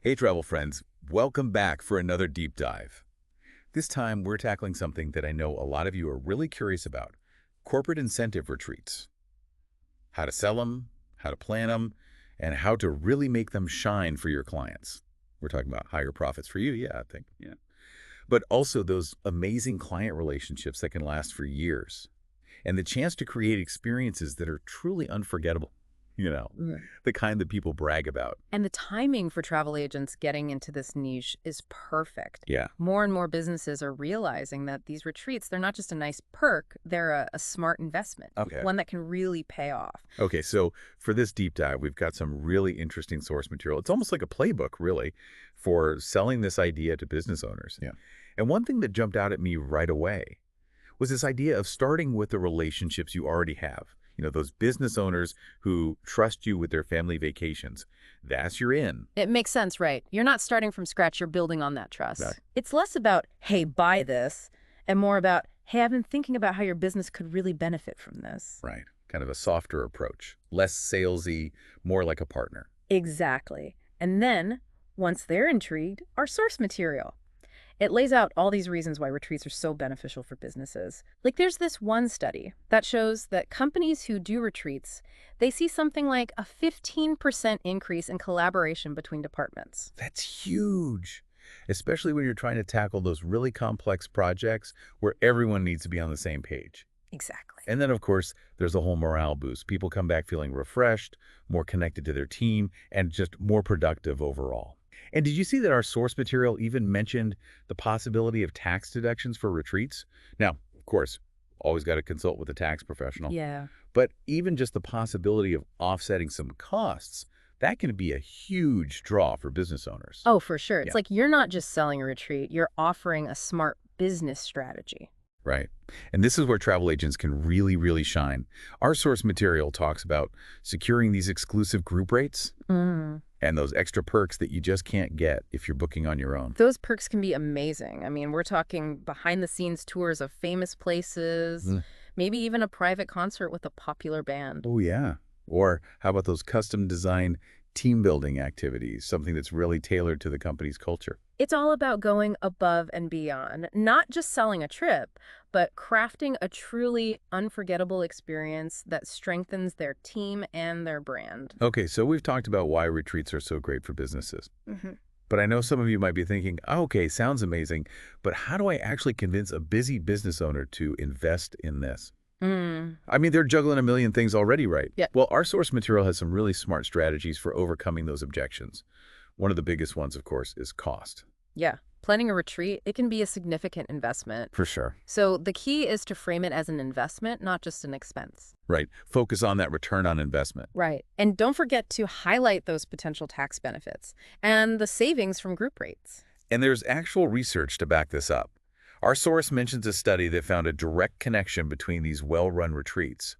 Hey, travel friends, welcome back for another deep dive. This time, we're tackling something that I know a lot of you are really curious about, corporate incentive retreats. How to sell them, how to plan them, and how to really make them shine for your clients. We're talking about higher profits for you, yeah, I think, yeah. But also those amazing client relationships that can last for years, and the chance to create experiences that are truly unforgettable, you know, Right. the kind that people brag about. And the timing for travel agents getting into this niche is perfect. Yeah. More and more businesses are realizing that these retreats, they're not just a nice perk, they're a smart investment, Okay. one that can really pay off. Okay, so for this deep dive, we've got some really interesting source material. It's almost like a playbook, really, for selling this idea to business owners. Yeah. And one thing that jumped out at me right away was this idea of starting with the relationships you already have. You know, those business owners who trust you with their family vacations. That's your in. It makes sense, right? You're not starting from scratch, you're building on that trust. Exactly. It's less about, hey, buy this, and more about, hey, I've been thinking about how your business could really benefit from this. Right. Kind of a softer approach, less salesy, more like a partner. Exactly. And then, once they're intrigued, our source material. It lays out all these reasons why retreats are so beneficial for businesses. Like there's this one study that shows that companies who do retreats, they see something like a 15% increase in collaboration between departments. That's huge, especially when you're trying to tackle those really complex projects where everyone needs to be on the same page. Exactly. And then, of course, there's the whole morale boost. People come back feeling refreshed, more connected to their team, and just more productive overall. And did you see that our source material even mentioned the possibility of tax deductions for retreats? Now, of course, always got to consult with a tax professional. Yeah. But even just the possibility of offsetting some costs, that can be a huge draw for business owners. Oh, for sure. Yeah. It's like you're not just selling a retreat, you're offering a smart business strategy. Right. And this is where travel agents can really shine. Our source material talks about securing these exclusive group rates Mm. and those extra perks that you just can't get if you're booking on your own. Those perks can be amazing. I mean, we're talking behind the scenes tours of famous places, Mm. maybe even a private concert with a popular band. Oh, yeah. Or how about those custom designed team building activities, something that's really tailored to the company's culture? It's all about going above and beyond, not just selling a trip, but crafting a truly unforgettable experience that strengthens their team and their brand. Okay, so we've talked about why retreats are so great for businesses. Hmm. But I know some of you might be thinking, oh, okay, sounds amazing, but how do I actually convince a busy business owner to invest in this? Mm. I mean, they're juggling a million things already, right? Yeah. Well, our source material has some really smart strategies for overcoming those objections. One of the biggest ones, of course, is cost. Yeah. Planning a retreat, it can be a significant investment. For sure. So the key is to frame it as an investment, not just an expense. Right. Focus on that return on investment. Right. And don't forget to highlight those potential tax benefits and the savings from group rates. And there's actual research to back this up. Our source mentions a study that found a direct connection between these well-run retreats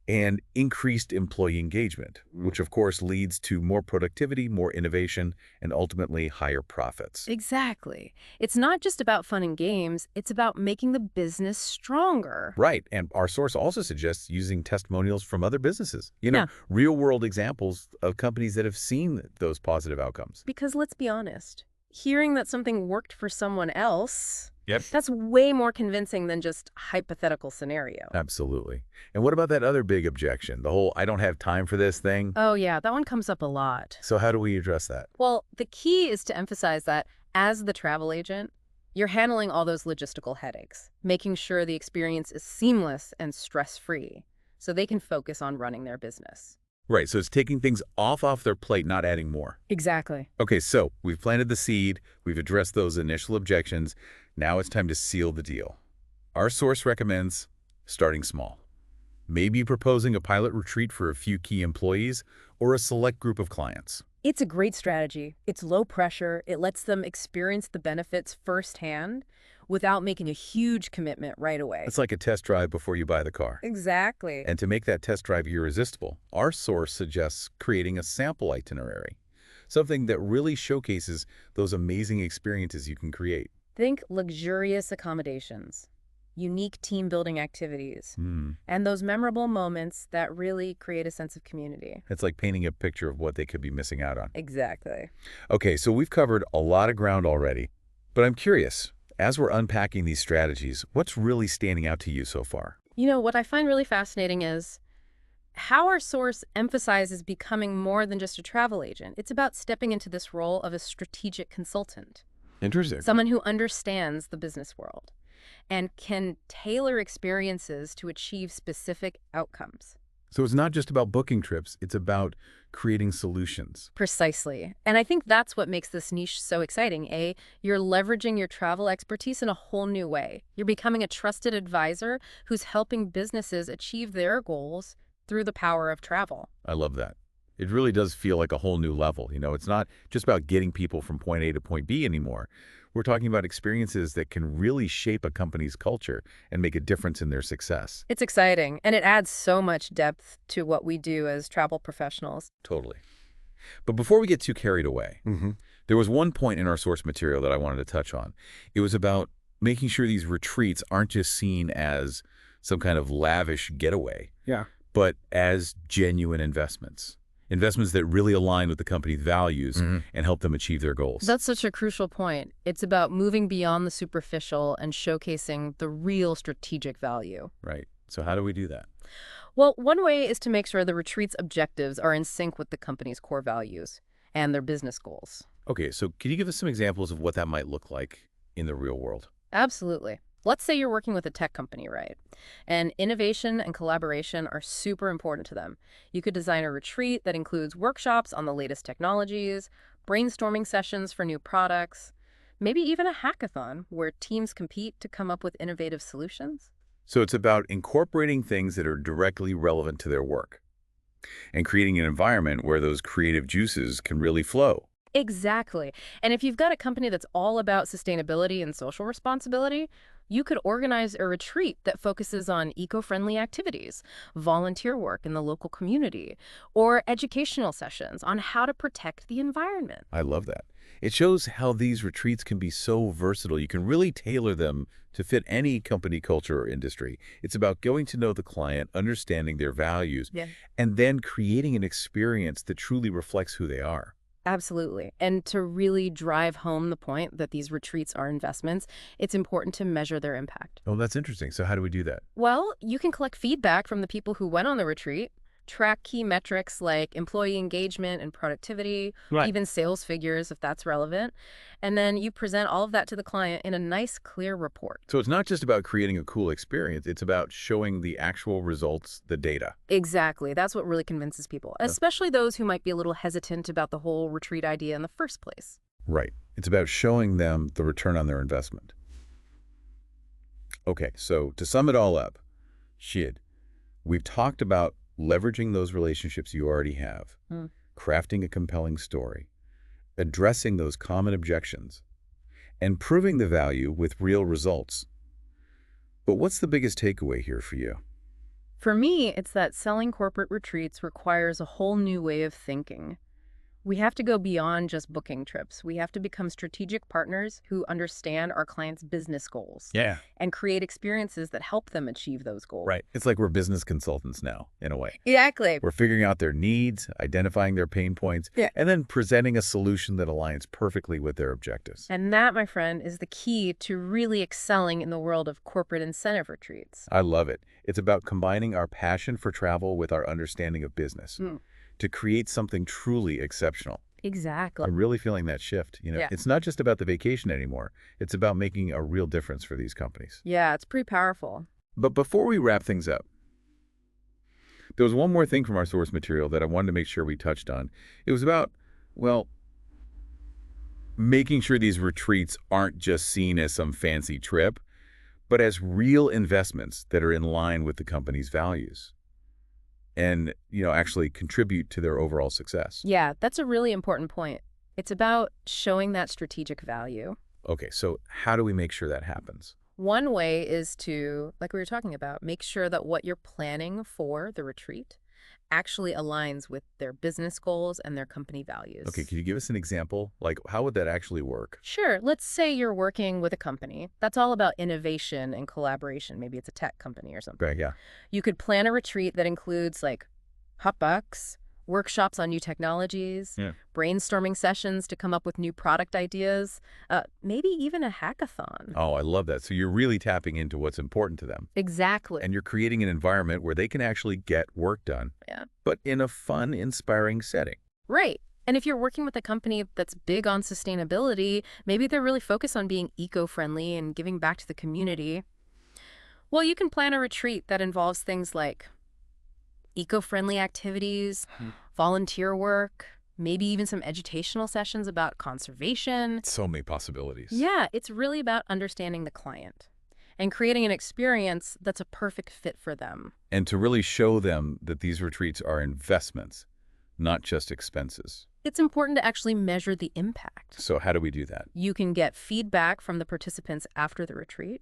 and increased employee engagement, which of course leads to more productivity, more innovation, and ultimately higher profits. Exactly. It's not just about fun and games, it's about making the business stronger. Right, and our source also suggests using testimonials from other businesses. Yeah. Real-world examples of companies that have seen those positive outcomes. Because let's be honest, hearing that something worked for someone else, Yep. that's way more convincing than just hypothetical scenario. Absolutely. And what about that other big objection, the whole I don't have time for this thing? Oh yeah, that one comes up a lot. So how do we address that? Well, the key is to emphasize that as the travel agent, you're handling all those logistical headaches, making sure the experience is seamless and stress-free, so they can focus on running their business. Right, so it's taking things off their plate, not adding more. Exactly. Okay, so we've planted the seed, we've addressed those initial objections. Now it's time to seal the deal. Our source recommends starting small. Maybe proposing a pilot retreat for a few key employees or a select group of clients. It's a great strategy. It's low pressure. It lets them experience the benefits firsthand without making a huge commitment right away. It's like a test drive before you buy the car. Exactly. And to make that test drive irresistible, our source suggests creating a sample itinerary, something that really showcases those amazing experiences you can create. Think luxurious accommodations, unique team-building activities, Hmm. and those memorable moments that really create a sense of community. It's like painting a picture of what they could be missing out on. Exactly. Okay, so we've covered a lot of ground already, but I'm curious, as we're unpacking these strategies, what's really standing out to you so far? You know, what I find really fascinating is how our source emphasizes becoming more than just a travel agent. It's about stepping into this role of a strategic consultant, Interesting. someone who understands the business world and can tailor experiences to achieve specific outcomes. So it's not just about booking trips, it's about creating solutions. Precisely. And I think that's what makes this niche so exciting. You're leveraging your travel expertise in a whole new way. You're becoming a trusted advisor who's helping businesses achieve their goals through the power of travel. I love that. It really does feel like a whole new level. It's not just about getting people from point A to point B anymore. We're talking about experiences that can really shape a company's culture and make a difference in their success. It's exciting, and it adds so much depth to what we do as travel professionals. Totally. But before we get too carried away, there was one point in our source material that I wanted to touch on. It was about making sure these retreats aren't just seen as some kind of lavish getaway, but as genuine investments. Investments that really align with the company's values and help them achieve their goals. That's such a crucial point. It's about moving beyond the superficial and showcasing the real strategic value. Right. So how do we do that? Well, one way is to make sure the retreat's objectives are in sync with the company's core values and their business goals. Okay, so can you give us some examples of what that might look like in the real world? Absolutely. Let's say you're working with a tech company, right? And innovation and collaboration are super important to them. You could design a retreat that includes workshops on the latest technologies, brainstorming sessions for new products, maybe even a hackathon where teams compete to come up with innovative solutions. So it's about incorporating things that are directly relevant to their work and creating an environment where those creative juices can really flow. Exactly. And if you've got a company that's all about sustainability and social responsibility, you could organize a retreat that focuses on eco-friendly activities, volunteer work in the local community, or educational sessions on how to protect the environment. I love that. It shows how these retreats can be so versatile. You can really tailor them to fit any company culture or industry. It's about getting to know the client, understanding their values, and then creating an experience that truly reflects who they are. Absolutely. And to really drive home the point that these retreats are investments, it's important to measure their impact. Oh, that's interesting. So how do we do that? Well, you can collect feedback from the people who went on the retreat, track key metrics like employee engagement and productivity, even sales figures if that's relevant, and then you present all of that to the client in a nice, clear report. So it's not just about creating a cool experience. It's about showing the actual results, the data. Exactly. That's what really convinces people, especially those who might be a little hesitant about the whole retreat idea in the first place. Right. It's about showing them the return on their investment. Okay, so to sum it all up, Shid, we've talked about leveraging those relationships you already have, crafting a compelling story, addressing those common objections, and proving the value with real results. But what's the biggest takeaway here for you? For me, it's that selling corporate retreats requires a whole new way of thinking. We have to go beyond just booking trips. We have to become strategic partners who understand our clients' business goals and create experiences that help them achieve those goals. Right. It's like we're business consultants now, in a way. Exactly. We're figuring out their needs, identifying their pain points, and then presenting a solution that aligns perfectly with their objectives. And that, my friend, is the key to really excelling in the world of corporate incentive retreats. I love it. It's about combining our passion for travel with our understanding of business to create something truly exceptional. Exactly. I'm really feeling that shift. It's not just about the vacation anymore. It's about making a real difference for these companies. Yeah, it's pretty powerful. But before we wrap things up, there was one more thing from our source material that I wanted to make sure we touched on. It was about, well, making sure these retreats aren't just seen as some fancy trip, but as real investments that are in line with the company's values and, actually contribute to their overall success. Yeah, that's a really important point. It's about showing that strategic value. Okay, so how do we make sure that happens? One way is to, like we were talking about, make sure that what you're planning for the retreat actually aligns with their business goals and their company Okay, values. can you give us an example? Like, how would that actually work? Sure, let's say you're working with a company that's all about innovation and collaboration. Maybe it's a tech company or something. Okay, yeah. You could plan a retreat that includes like hotbucks, workshops on new technologies, Yeah. brainstorming sessions to come up with new product ideas, maybe even a hackathon. Oh, I love that. So you're really tapping into what's important to them. Exactly. And you're creating an environment where they can actually get work done, Yeah. but in a fun, inspiring setting. Right. And if you're working with a company that's big on sustainability, maybe they're really focused on being eco-friendly and giving back to the community. Well, you can plan a retreat that involves things like eco-friendly activities, volunteer work, maybe even some educational sessions about conservation. So many possibilities. Yeah, it's really about understanding the client and creating an experience that's a perfect fit for them. And to really show them that these retreats are investments, not just expenses. It's important to actually measure the impact. So how do we do that? You can get feedback from the participants after the retreat,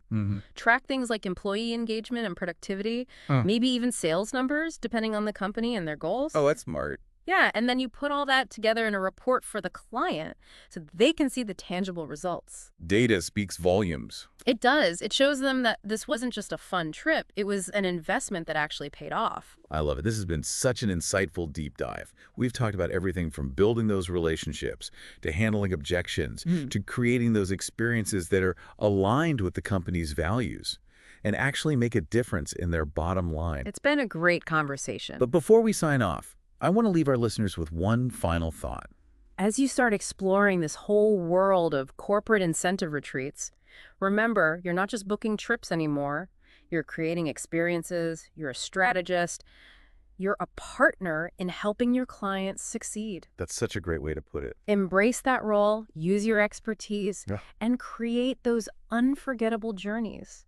track things like employee engagement and productivity, maybe even sales numbers, depending on the company and their goals. Oh, that's smart. Yeah, and then you put all that together in a report for the client so they can see the tangible results. Data speaks volumes. It does. It shows them that this wasn't just a fun trip. It was an investment that actually paid off. I love it. This has been such an insightful deep dive. We've talked about everything from building those relationships to handling objections to creating those experiences that are aligned with the company's values and actually make a difference in their bottom line. It's been a great conversation. But before we sign off, I want to leave our listeners with one final thought. As you start exploring this whole world of corporate incentive retreats, remember, you're not just booking trips anymore. You're creating experiences, you're a strategist, you're a partner in helping your clients succeed. That's such a great way to put it. Embrace that role, use your expertise, Yeah. and create those unforgettable journeys.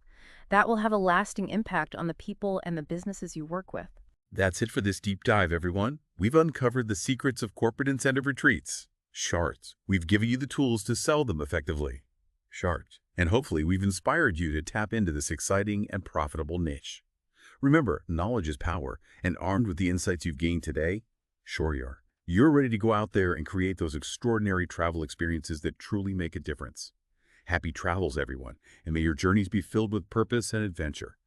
That will have a lasting impact on the people and the businesses you work with. That's it for this deep dive, everyone. We've uncovered the secrets of corporate incentive retreats. Shards. We've given you the tools to sell them effectively. Shards. And hopefully we've inspired you to tap into this exciting and profitable niche. Remember, knowledge is power, and armed with the insights you've gained today, sure you are. You're ready to go out there and create those extraordinary travel experiences that truly make a difference. Happy travels, everyone, and may your journeys be filled with purpose and adventure.